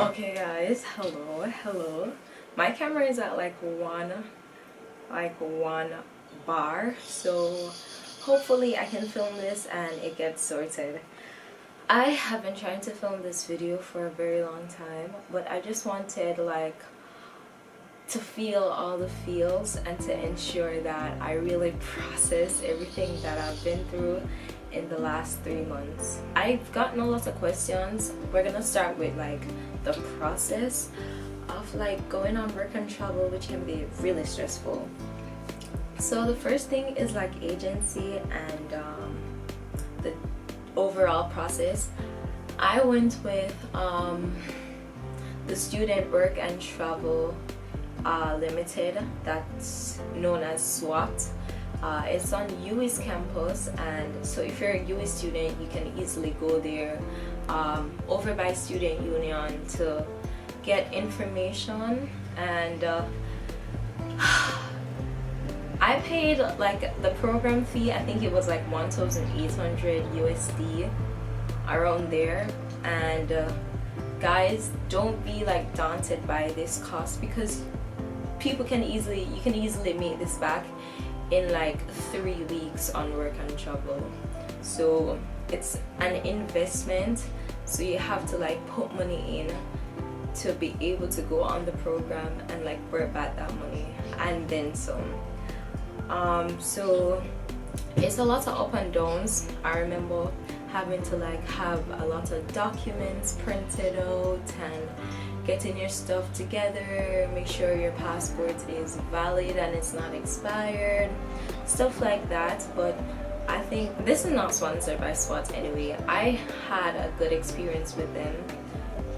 Okay guys, hello. My camera is at like one bar, so hopefully I can film this and it gets sorted. I have been trying to film this video for a very long time, but I just wanted to feel all the feels and to ensure that I really process everything that I've been through in the last 3 months. I've gotten a lot of questions. We're gonna start with like the process of like going on work and travel, which can be really stressful. So the first thing is like agency and the overall process. I went with the Student Work and Travel Limited, that's known as SWAT. It's on UWI's campus, and so if you're a UWI student, you can easily go there over by Student Union to get information. And I paid like the program fee, I think it was like 1,800 USD, around there. And guys, don't be like daunted by this cost, because you can easily make this back in like 3 weeks on work and travel. So it's an investment, so you have to like put money in to be able to go on the program and like work back that money and then some. So it's a lot of up and downs. I remember having to like have a lot of documents printed out and getting your stuff together, make sure your passport is valid and it's not expired, stuff like that. But I think this is not sponsored by SWAT anyway. I had a good experience with them.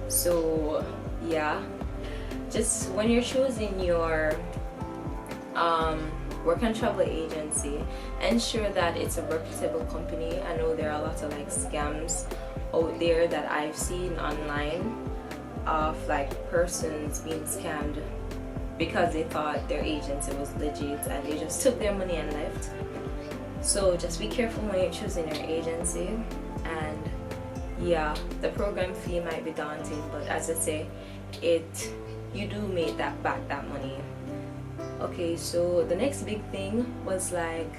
So yeah, just when you're choosing your work and travel agency, ensure that it's a reputable company. I know there are a lot of like scams out there that I've seen online of like persons being scammed because they thought their agency was legit and they just took their money and left. So just be careful when you're choosing your agency. And yeah, the program fee might be daunting, but as I say, you do make that money. Okay, so the next big thing was like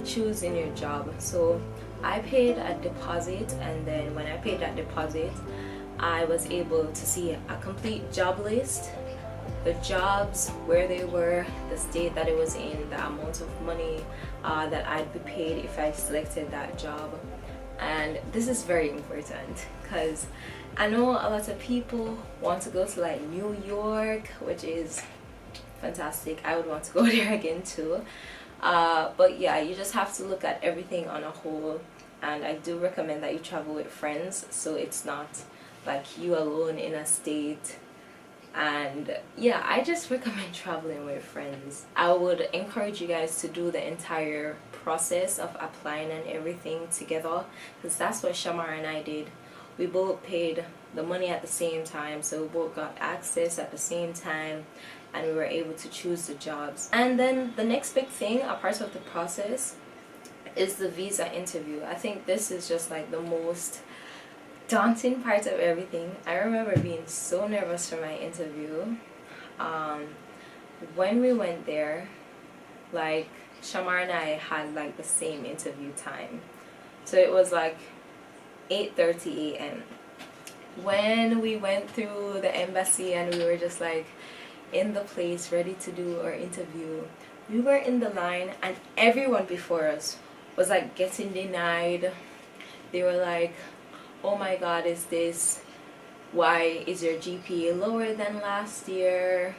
choosing your job. So I paid a deposit, and then when I paid that deposit, I was able to see a complete job list, the jobs, where they were, the state that it was in, the amount of money that I'd be paid if I selected that job. And this is very important because I know a lot of people want to go to like New York, which is fantastic. I would want to go there again too. But yeah, you just have to look at everything on a whole, and I do recommend that you travel with friends, so it's not like you alone in a state. And yeah, I just recommend traveling with friends. I would encourage you guys to do the entire process of applying and everything together, because that's what Shamar and I did. We both paid the money at the same time, so we both got access at the same time, and we were able to choose the jobs. And then the next big thing, a part of the process, is the visa interview. I think this is just like the most daunting part of everything. I remember being so nervous for my interview. When we went there, like Shamar and I had like the same interview time, so it was like 8:30 a.m. when we went through the embassy, and we were just like in the place ready to do our interview. We were in the line, and everyone before us was like getting denied. They were like, oh my god, why is your GPA lower than last year?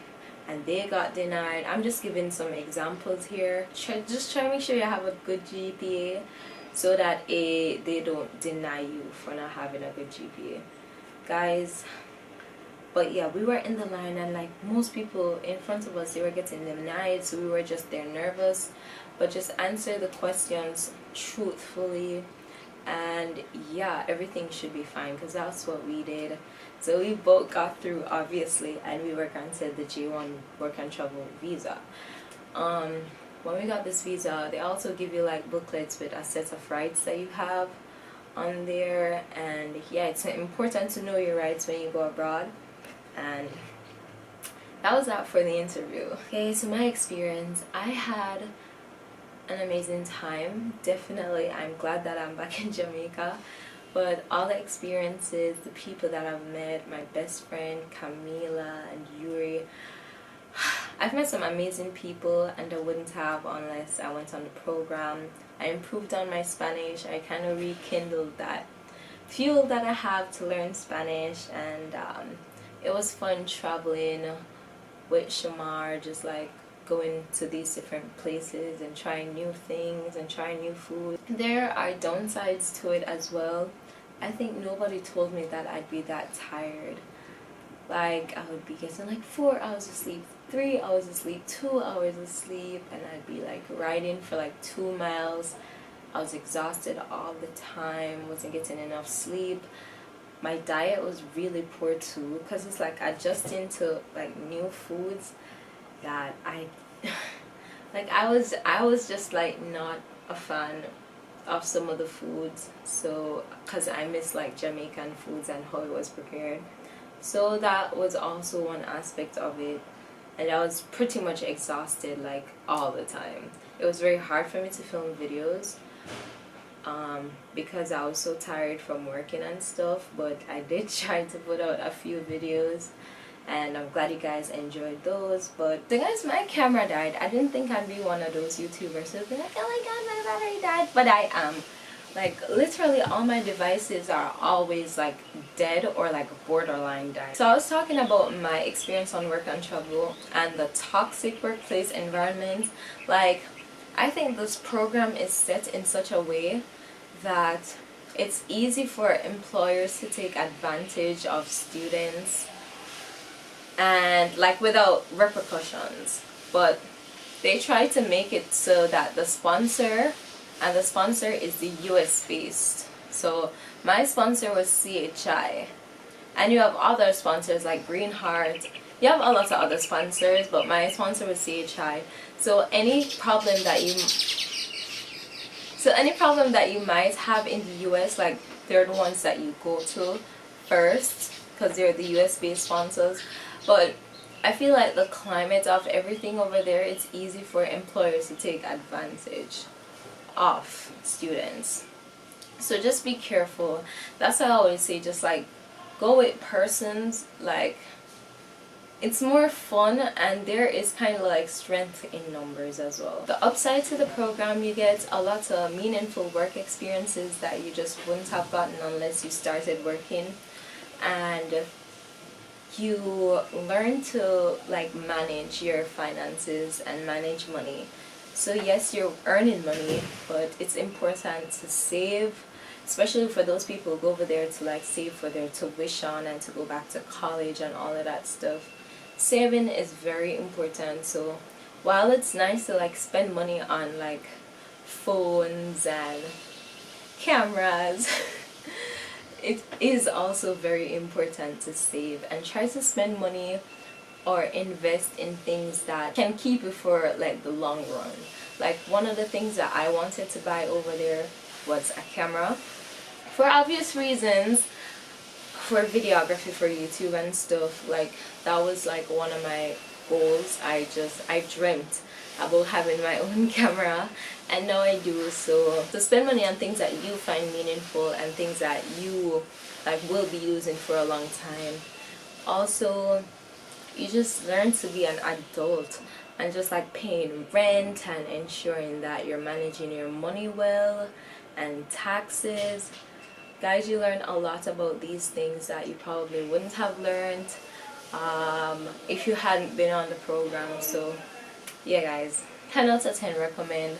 And they got denied. I'm just giving some examples here. Just try to make sure you have a good GPA, so that they don't deny you for not having a good GPA, guys. But yeah, we were in the line, and like most people in front of us, they were getting denied, so we were just there nervous. But just answer the questions truthfully, and yeah, everything should be fine, because that's what we did. So we both got through, obviously, and we were granted the J1 work and travel visa. When we got this visa, they also give you like booklets with a set of rights that you have on there. And yeah, it's important to know your rights when you go abroad. and that was that for the interview. Okay, so my experience, I had an amazing time. Definitely, I'm glad that I'm back in Jamaica. But all the experiences, the people that I've met, my best friend Camila and Yuri, I've met some amazing people, and I wouldn't have unless I went on the program. I improved on my Spanish. I kind of rekindled that fuel that I have to learn Spanish, and it was fun traveling with Shamar, just like going to these different places and trying new things and trying new food. There are downsides to it as well. I think nobody told me that I'd be that tired. Like, I would be getting like 4 hours of sleep, 3 hours of sleep, 2 hours of sleep, and I'd be like riding for like 2 miles. I was exhausted all the time, wasn't getting enough sleep. My diet was really poor too, because it's like adjusting to like new foods that I was just like not a fan of some of the foods, so because I miss like Jamaican foods and how it was prepared. So that was also one aspect of it, and I was pretty much exhausted like all the time. It was very hard for me to film videos because I was so tired from working and stuff, but I did try to put out a few videos, and I'm glad you guys enjoyed those. But the guys, my camera died. I didn't think I'd be one of those YouTubers who'd be like, oh my god, my battery died, but I am. Like, literally all my devices are always like dead or like borderline died. So I was talking about my experience on work and travel and the toxic workplace environment. Like, I think this program is set in such a way that it's easy for employers to take advantage of students, and like without repercussions. But they try to make it so that the sponsor, and the sponsor is the US based. So my sponsor was CHI, and you have other sponsors like Green Heart. You have a lot of other sponsors, but my sponsor was CHI. So any problem that you might have in the US, like they're the ones that you go to first because they're the US based sponsors. But I feel like the climate of everything over there, it's easy for employers to take advantage of students. So just be careful. That's why I always say, just like go with persons, like it's more fun, and there is kind of like strength in numbers as well. The upside to the program, you get a lot of meaningful work experiences that you just wouldn't have gotten unless you started working, and you learn to like manage your finances and manage money. So yes, you're earning money, but it's important to save, especially for those people who go over there to like save for their tuition and to go back to college and all of that stuff. Saving is very important. So while it's nice to like spend money on like phones and cameras, it is also very important to save and try to spend money or invest in things that can keep you for like the long run. Like one of the things that I wanted to buy over there was a camera for obvious reasons, for videography for YouTube and stuff. Like that was like one of my goals. I dreamt about having my own camera, and now I do. So to spend money on things that you find meaningful and things that you like will be using for a long time. Also, you just learn to be an adult and just like paying rent and ensuring that you're managing your money well, and taxes. Guys, you learn a lot about these things that you probably wouldn't have learned if you hadn't been on the program. So yeah guys, 10 out of 10 recommend.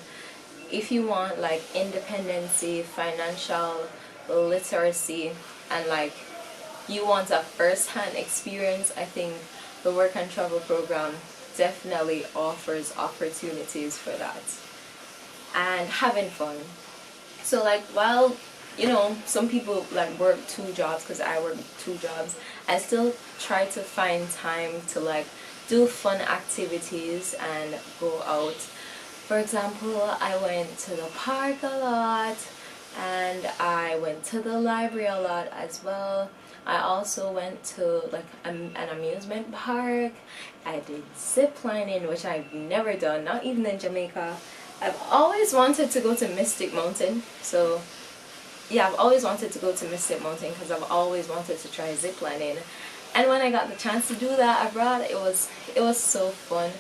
If you want like independency, financial literacy, and like you want a first-hand experience, I think the work and travel program definitely offers opportunities for that. And having fun. So like, while you know some people like work 2 jobs, because I work 2 jobs, I still try to find time to like do fun activities and go out. For example, I went to the park a lot, and I went to the library a lot as well. I also went to like an amusement park. I did zip lining, which I've never done, not even in Jamaica. I've always wanted to go to Mystic Mountain. So yeah, I've always wanted to go to Mystic Mountain because I've always wanted to try zip lining. And when I got the chance to do that abroad, it was so fun.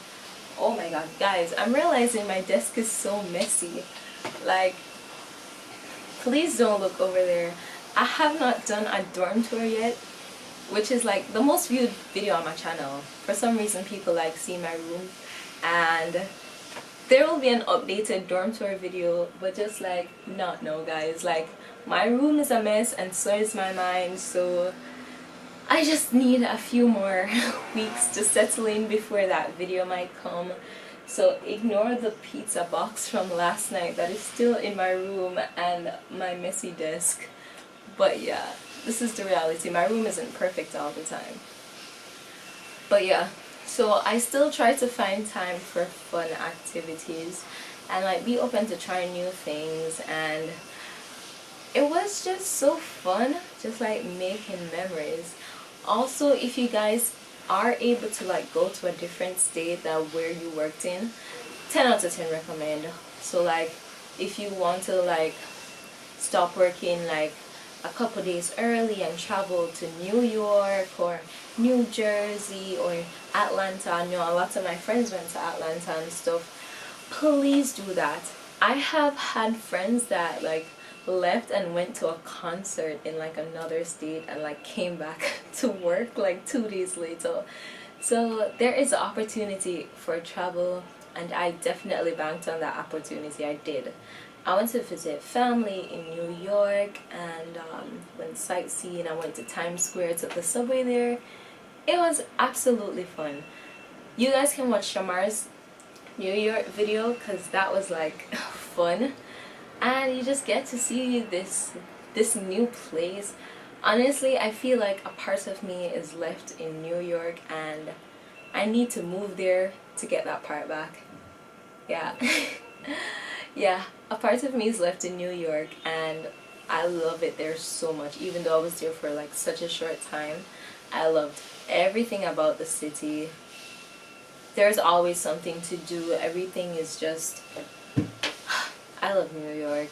Oh my god, guys, I'm realizing my desk is so messy. Like, please don't look over there. I have not done a dorm tour yet, which is like the most viewed video on my channel. For some reason, people like seeing my room, and there will be an updated dorm tour video, but just like, not no, guys. Like, my room is a mess and so is my mind, so I just need a few more weeks to settle in before that video might come. So ignore the pizza box from last night that is still in my room and my messy desk. But yeah, this is the reality. My room isn't perfect all the time. But yeah, so I still try to find time for fun activities and like be open to trying new things, and it was just so fun, just like making memories. Also, if you guys are able to like go to a different state than where you worked in, 10 out of 10 recommend. So like if you want to like stop working like a couple days early and travel to New York or New Jersey or Atlanta, I know a lot of my friends went to Atlanta and stuff, please do that. I have had friends that like left and went to a concert in like another state and like came back to work like 2 days later. So there is an opportunity for travel, and I definitely banked on that opportunity. I did. I went to visit family in New York and went sightseeing. I went to Times Square, took the subway there. It was absolutely fun. You guys can watch Shamar's New York video because that was like fun. And you just get to see this new place. Honestly, I feel like a part of me is left in New York and I need to move there to get that part back. Yeah. Yeah, a part of me is left in New York and I love it there so much. Even though I was there for like such a short time, I loved everything about the city. There's always something to do. Everything is just, I love New York,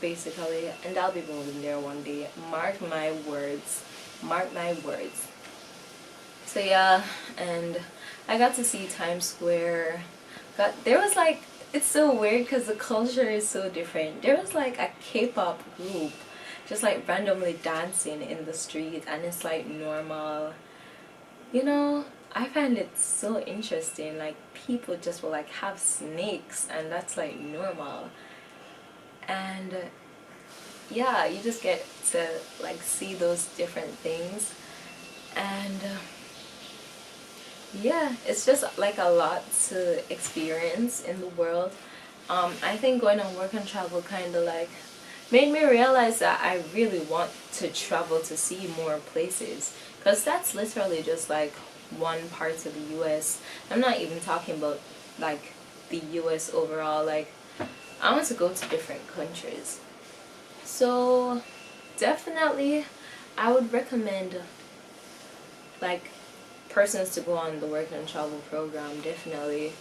basically, and I'll be moving there one day. Mark my words. Mark my words. So yeah, and I got to see Times Square. There was like, it's so weird because the culture is so different. There was like a K-pop group just like randomly dancing in the street, and it's like normal. You know, I find it so interesting. Like, people just will like have snakes and that's like normal. And yeah, you just get to like see those different things, and yeah, it's just like a lot to experience in the world. I think going on work and travel kind of like made me realize that I really want to travel to see more places, because that's literally just like one part of the US. I'm not even talking about like the US overall. Like, I want to go to different countries. So definitely I would recommend like persons to go on the work and travel program, definitely.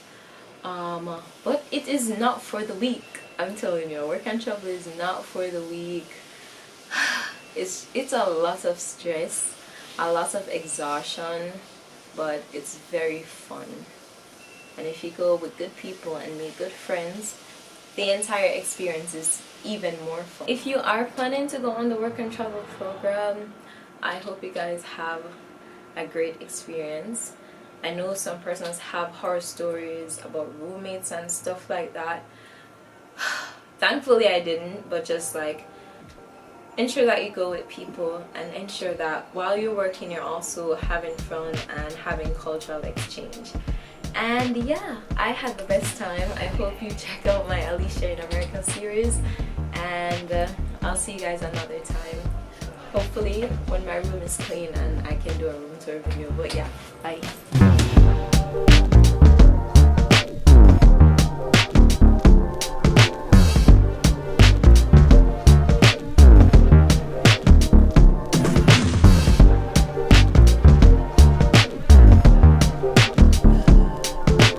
But it is not for the weak. I'm telling you, work and travel is not for the weak. It's a lot of stress, a lot of exhaustion, but it's very fun. And if you go with good people and meet good friends, the entire experience is even more fun. If you are planning to go on the work and travel program, I hope you guys have a great experience. I know some persons have horror stories about roommates and stuff like that. Thankfully I didn't, but just like ensure that you go with people and ensure that while you're working you're also having fun and having cultural exchange. And yeah, I had the best time. I hope you check out my Aleesha in America series, and I'll see you guys another time. Hopefully when my room is clean and I can do a room tour video. But yeah, bye.